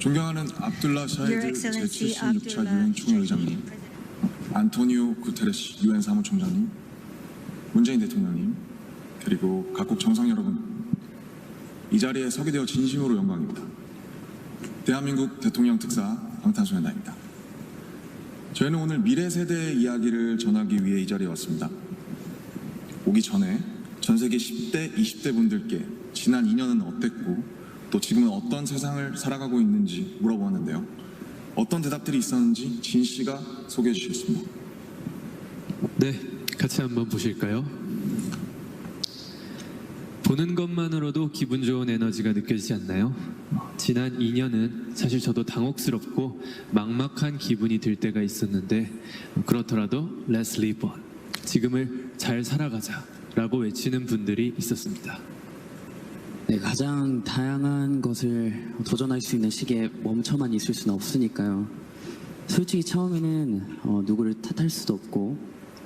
존경하는 압둘라 Your 샤히드 Excellency 제76차 Abdullah 유엔 총회의장님, 안토니오 구테레시 유엔 사무총장님, 문재인 대통령님, 그리고 각국 정상 여러분, 이 자리에 서게 되어 진심으로 영광입니다. 대한민국 대통령 특사 방탄소년단입니다. 저희는 오늘 미래 세대의 이야기를 전하기 위해 이 자리에 왔습니다. 오기 전에 전 세계 10대, 20대 분들께 지난 2년은 어땠고 또 지금은 어떤 세상을 살아가고 있는지 물어보았는데요. 어떤 대답들이 있었는지 진 씨가 소개해 주시겠습니다. 네, 같이 한번 보실까요? 보는 것만으로도 기분 좋은 에너지가 느껴지지 않나요? 지난 2년은 사실 저도 당혹스럽고 막막한 기분이 들 때가 있었는데 그렇더라도 Let's live on, 지금을 잘 살아가자 라고 외치는 분들이 있었습니다. 네, 가장 다양한 것을 도전할 수 있는 시기에 멈춰만 있을 수는 없으니까요. 솔직히 처음에는 누구를 탓할 수도 없고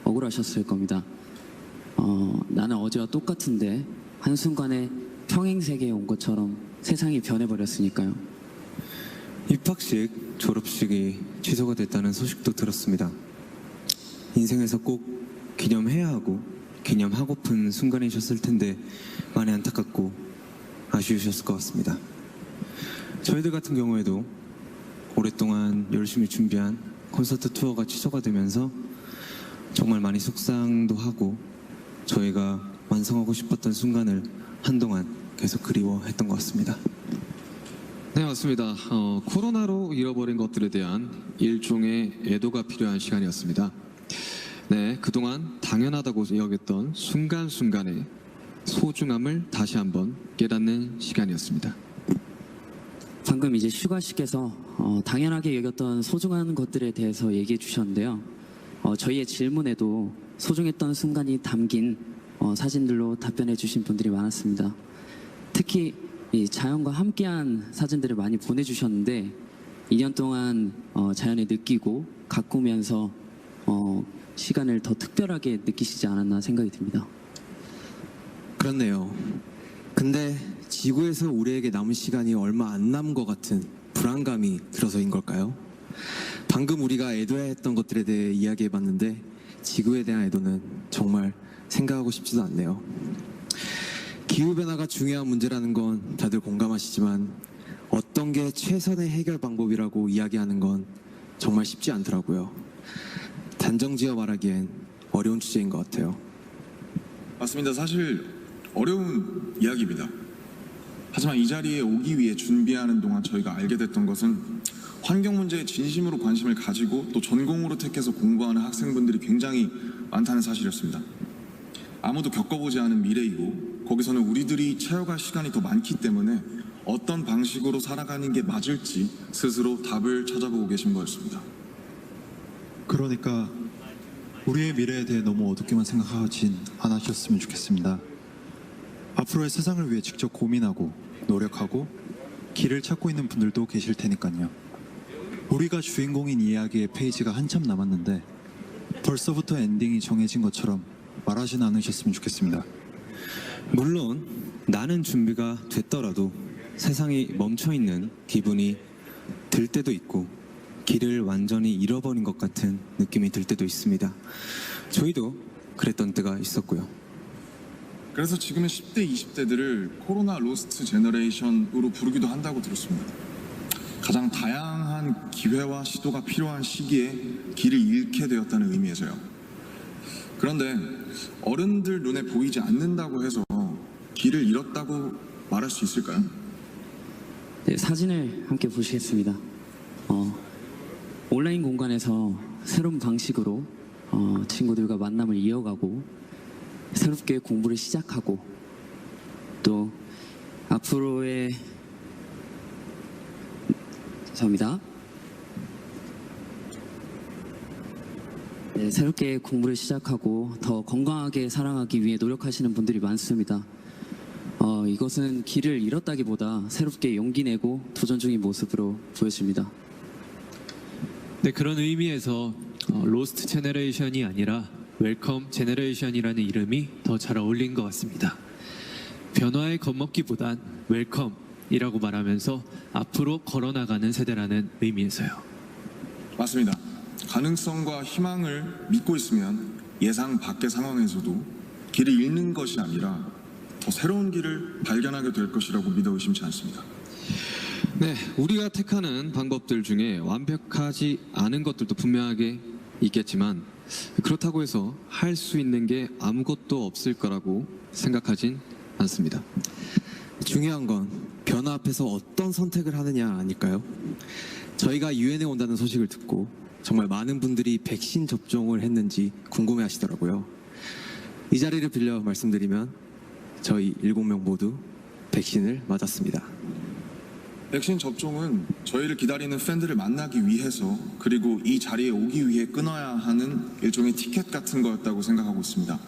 억울하셨을 겁니다. 나는 어제와 똑같은데 한순간에 평행세계에 온 것처럼 세상이 변해버렸으니까요. 입학식, 졸업식이 취소가 됐다는 소식도 들었습니다. 인생에서 꼭 기념해야 하고 기념하고픈 순간이셨을 텐데 많이 안타깝고 아쉬우셨을 것 같습니다. 저희들 같은 경우에도 오랫동안 열심히 준비한 콘서트 투어가 취소가 되면서 정말 많이 속상도 하고 저희가 완성하고 싶었던 순간을 한동안 계속 그리워했던 것 같습니다. 네, 맞습니다. 코로나로 잃어버린 것들에 대한 일종의 애도가 필요한 시간이었습니다. 네, 그동안 당연하다고 여겼던 순간순간의 소중함을 다시 한번 깨닫는 시간이었습니다. 방금 이제 슈가 씨께서 당연하게 여겼던 소중한 것들에 대해서 얘기해 주셨는데요. 저희의 질문에도 소중했던 순간이 담긴 사진들로 답변해 주신 분들이 많았습니다. 특히 이 자연과 함께한 사진들을 많이 보내주셨는데 2년 동안 자연을 느끼고 가꾸면서 시간을 더 특별하게 느끼시지 않았나 생각이 듭니다. 그렇네요. 근데 지구에서 우리에게 남은 시간이 얼마 안 남은 것 같은 불안감이 들어서인 걸까요? 방금 우리가 애도해야 했던 것들에 대해 이야기해봤는데 지구에 대한 애도는 정말 생각하고 싶지도 않네요. 기후변화가 중요한 문제라는 건 다들 공감하시지만 어떤 게 최선의 해결 방법이라고 이야기하는 건 정말 쉽지 않더라고요. 단정지어 말하기엔 어려운 주제인 것 같아요. 맞습니다. 사실 어려운 이야기입니다. 하지만 이 자리에 오기 위해 준비하는 동안 저희가 알게 됐던 것은 환경 문제에 진심으로 관심을 가지고 또 전공으로 택해서 공부하는 학생분들이 굉장히 많다는 사실이었습니다. 아무도 겪어보지 않은 미래이고 거기서는 우리들이 채워갈 시간이 더 많기 때문에 어떤 방식으로 살아가는 게 맞을지 스스로 답을 찾아보고 계신 거였습니다. 그러니까 우리의 미래에 대해 너무 어둡게만 생각하진 않으셨으면 좋겠습니다. 앞으로의 세상을 위해 직접 고민하고 노력하고 길을 찾고 있는 분들도 계실 테니까요. 우리가 주인공인 이야기의 페이지가 한참 남았는데 벌써부터 엔딩이 정해진 것처럼 말하진 않으셨으면 좋겠습니다. 물론 나는 준비가 됐더라도 세상이 멈춰있는 기분이 들 때도 있고 길을 완전히 잃어버린 것 같은 느낌이 들 때도 있습니다. 저희도 그랬던 때가 있었고요. 그래서 지금은 10대, 20대들을 코로나 로스트 제너레이션으로 부르기도 한다고 들었습니다. 가장 다양한 기회와 시도가 필요한 시기에 길을 잃게 되었다는 의미에서요. 그런데 어른들 눈에 보이지 않는다고 해서 길을 잃었다고 말할 수 있을까요? 네, 사진을 함께 보시겠습니다. 온라인 공간에서 새로운 방식으로 친구들과 만남을 이어가고 새롭게 공부를 시작하고 또 앞으로의 죄송합니다. 네, 새롭게 공부를 시작하고 더 건강하게 살아가기 위해 노력하시는 분들이 많습니다. 이것은 길을 잃었다기보다 새롭게 용기 내고 도전 중인 모습으로 보여집니다. 네, 그런 의미에서 로스트 제너레이션이 아니라 웰컴 제너레이션이라는 이름이 더 잘 어울린 것 같습니다. 변화에 겁먹기보단 웰컴, 이라고 말하면서 앞으로 걸어나가는 세대라는 의미에서요. 맞습니다. 가능성과 희망을 믿고 있으면 예상 밖의 상황에서도 길을 잃는 것이 아니라 더 새로운 길을 발견하게 될 것이라고 믿어 의심치 않습니다. 네, 우리가 택하는 방법들 중에 완벽하지 않은 것들도 분명하게 있겠지만 그렇다고 해서 할 수 있는 게 아무것도 없을 거라고 생각하진 않습니다. 중요한 건 변화 앞에서 어떤 선택을 하느냐 아닐까요? 저희가 유엔에 온다는 소식을 듣고 정말 많은 분들이 백신 접종을 했는지 궁금해 하시더라고요. 이 자리를 빌려 말씀드리면 저희 7명 모두 백신을 맞았습니다. 백신 접종은 저희를 기다리는 팬들을 만나기 위해서 그리고 이 자리에 오기 위해 끊어야 하는 일종의 티켓 같은 거였다고 생각하고 있습니다.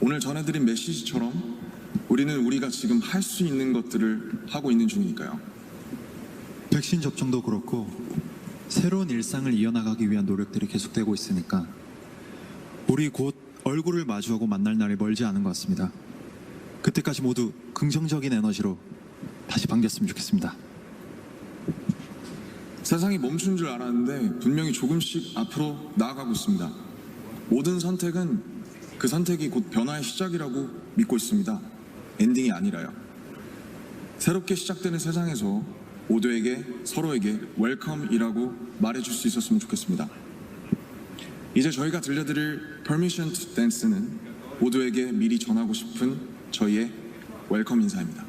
오늘 전해드린 메시지처럼 우리는 우리가 지금 할 수 있는 것들을 하고 있는 중이니까요. 백신 접종도 그렇고 새로운 일상을 이어나가기 위한 노력들이 계속되고 있으니까 우리 곧 얼굴을 마주하고 만날 날이 멀지 않은 것 같습니다. 그때까지 모두 긍정적인 에너지로 다시 반겼으면 좋겠습니다. 세상이 멈춘 줄 알았는데 분명히 조금씩 앞으로 나아가고 있습니다. 모든 선택은 그 선택이 곧 변화의 시작이라고 믿고 있습니다. 엔딩이 아니라요. 새롭게 시작되는 세상에서 모두에게 서로에게 웰컴이라고 말해줄 수 있었으면 좋겠습니다. 이제 저희가 들려드릴 Permission to Dance는 모두에게 미리 전하고 싶은 저희의 웰컴 인사입니다.